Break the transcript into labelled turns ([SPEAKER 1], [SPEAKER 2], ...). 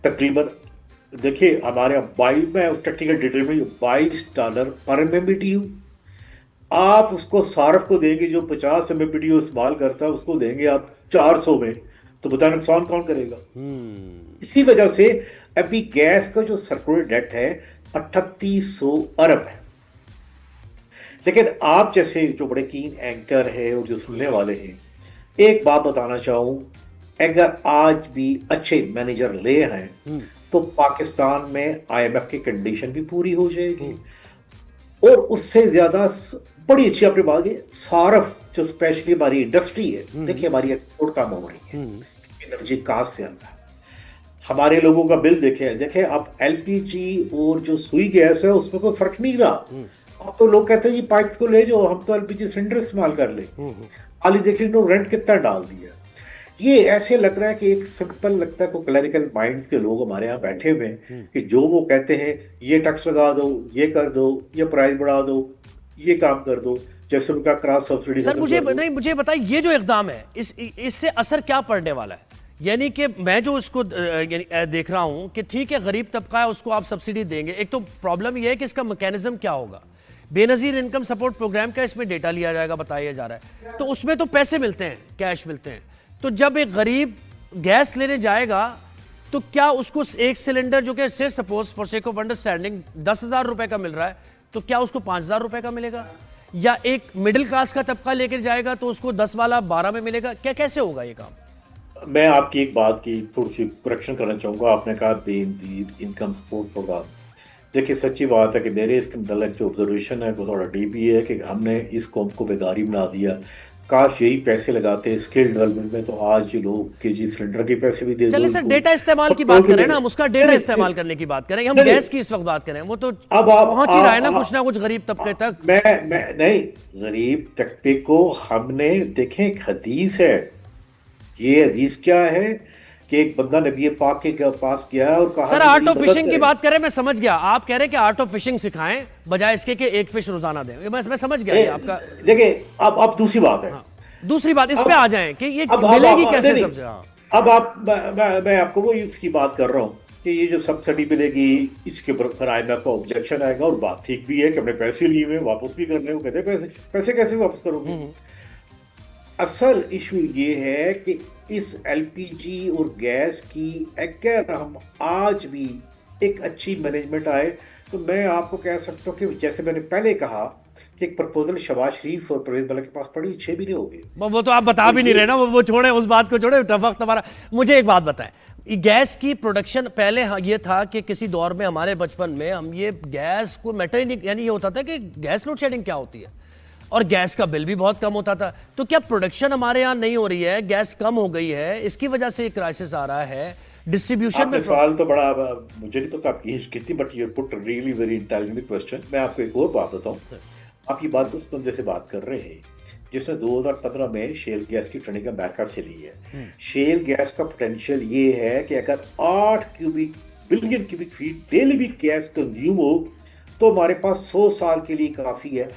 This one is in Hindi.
[SPEAKER 1] तकरीबन देखिए हमारे यहाँ 22, मैं उस टेक्निकल डिटेल में $22 पर एमएमबीटीयू। आप उसको सार्फ को देंगे जो 50 एमएमबीटीयू इस्तेमाल करता है, उसको देंगे आप 400 में, तो बताए नुकसान कौन करेगा? इसी वजह से अभी गैस का जो सर्कुलर डेट है 3800 अरब है। लेकिन आप जैसे जो बड़े कीन एंकर है और जो सुनने वाले हैं, एक बात बताना चाहूं, अगर आज भी अच्छे मैनेजर ले हैं तो पाकिस्तान में आईएमएफ की कंडीशन भी पूरी हो जाएगी। और उससे ज्यादा बड़ी अच्छी आपने बात है, सारफ जो स्पेशली हमारी इंडस्ट्री है, देखिए हमारी एक्सपोर्ट कम हो रही है, एनर्जी कास्ट से आता है। हमारे लोगों का बिल देखे अब एलपीजी और जो सुई गैस है उसमें कोई फर्क नहीं रहा। अब तो लोग कहते हैं जी पाइप्स को ले जाओ, हम तो एलपीजी सिलेंडर इस्तेमाल कर ले। हाल ही देखिए रेंट कितना डाल दिया। ये ऐसे लग रहा है कि एक सिंपल लगता है को क्लरिकल माइंड्स के लोग हमारे यहाँ बैठे हुए हैं कि जो वो कहते हैं ये टैक्स लगा दो, ये कर दो, ये प्राइस बढ़ा दो, ये काम कर दो, जैसे उनका क्रॉस सब्सिडी।
[SPEAKER 2] सर मुझे बताइए ये जो इकदाम है इससे असर क्या पड़ने वाला है? यानी कि मैं जो इसको देख रहा हूं कि ठीक है गरीब तबका है उसको आप सब्सिडी देंगे, एक तो प्रॉब्लम यह है कि इसका मैकेनिज्म क्या होगा? बेनजीर इनकम सपोर्ट प्रोग्राम का इसमें डेटा लिया जाएगा बताया जा रहा है, तो उसमें तो पैसे मिलते हैं, कैश मिलते हैं। तो जब एक गरीब गैस लेने जाएगा तो क्या उसको एक सिलेंडर जो कि से suppose for sake of understanding 10,000 रुपए का मिल रहा है तो क्या उसको 5,000 रुपए का मिलेगा? या एक मिडिल क्लास का तबका लेकर जाएगा तो उसको 10 वाला 12 में मिलेगा? क्या कैसे होगा ये काम?
[SPEAKER 1] मैं आपकी एक बात की थोड़ी सी करेक्शन करना चाहूँगा। आपने कहा बेनजीर इनकम सपोर्ट प्रोग्राम। देखिए सच्ची बात है कि मेरे इसके मतलब जो ऑब्जर्वेशन है वो थोड़ा डीप ही है कि हमने इस कौम को बेदारी बना दिया। काश यही पैसे लगाते स्किल डेवलपमेंट में तो आज जो लोग केजी सिलेंडर के पैसे भी दे
[SPEAKER 2] चलिए सर डेटा इस्तेमाल की बात करें ना, हम उसका डेटा इस्तेमाल करने की बात करें, हम गैस की इस वक्त बात करें, वो तो अब पहुंच ही रहा है ना कुछ गरीब तबके तक।
[SPEAKER 1] मैं नहीं, गरीब तबके को हमने देखें एक हदीस है, ये हदीस क्या है कि एक बंदा नबी पाक के पास गया और कहा
[SPEAKER 2] सर आर्ट ऑफ फिशिंग की बात करें, मैं समझ गया आप कह रहे हैं कि आर्ट ऑफ फिशिंग सिखाएं बजाय इसके कि एक फिश रोजाना दें। मैं समझ गया ये आपका।
[SPEAKER 1] देखिए अब दूसरी बात है।
[SPEAKER 2] हाँ, दूसरी बात इस पे आ जाएं कि ये मिलेगी कैसे सब्जी।
[SPEAKER 1] अब मैं आपको वो इसकी बात कर रहा हूँ कि ये जो सब्सिडी मिलेगी इसके ऊपर आईएमएफ का ऑब्जेक्शन आएगा, और बात ठीक भी है कि हमने पैसे लिए हुए वापस भी करने को कहते हैं, पैसे कैसे वापस करोगे? असल इशू ये है कि इस एलपीजी और गैस की अगर हम आज भी एक अच्छी मैनेजमेंट आए तो मैं आपको कह सकता हूँ कि जैसे मैंने पहले कहा कि एक प्रपोजल शहबाज शरीफ और परवेज बल्ला के पास पड़ी 6 महीने हो गए।
[SPEAKER 2] वो तो आप बता भी नहीं रहे ना, वो छोड़े, उस बात को छोड़े, वक्त हमारा। मुझे एक बात बताएं, गैस की प्रोडक्शन पहले ये था कि किसी दौर में हमारे बचपन में हम ये गैस को मैटर ही नहीं, यानी ये होता था कि गैस लोड शेडिंग क्या होती है और गैस का बिल भी बहुत कम होता था। तो क्या प्रोडक्शन हमारे यहाँ नहीं हो रही है, गैस कम हो गई है, इसकी वजह से क्राइसिस आ रहा है डिस्ट्रीब्यूशन में?
[SPEAKER 1] सवाल तो बड़ा मुझे नहीं पता आपकी एज कितनी, but you put really very intelligent question. मैं आपको एक और बात बताऊं, आप ये बात उस बंदे से बात कर रहे हैं जिसने 2015 में शेल गैस की ट्रेनिंग अमेरिका से ली है। शेल गैस का पोटेंशियल ये है कि अगर 8 बिलियन क्यूबिक फीट डेली भी गैस कंज्यूम हो तो हमारे पास 100 साल के लिए काफी है।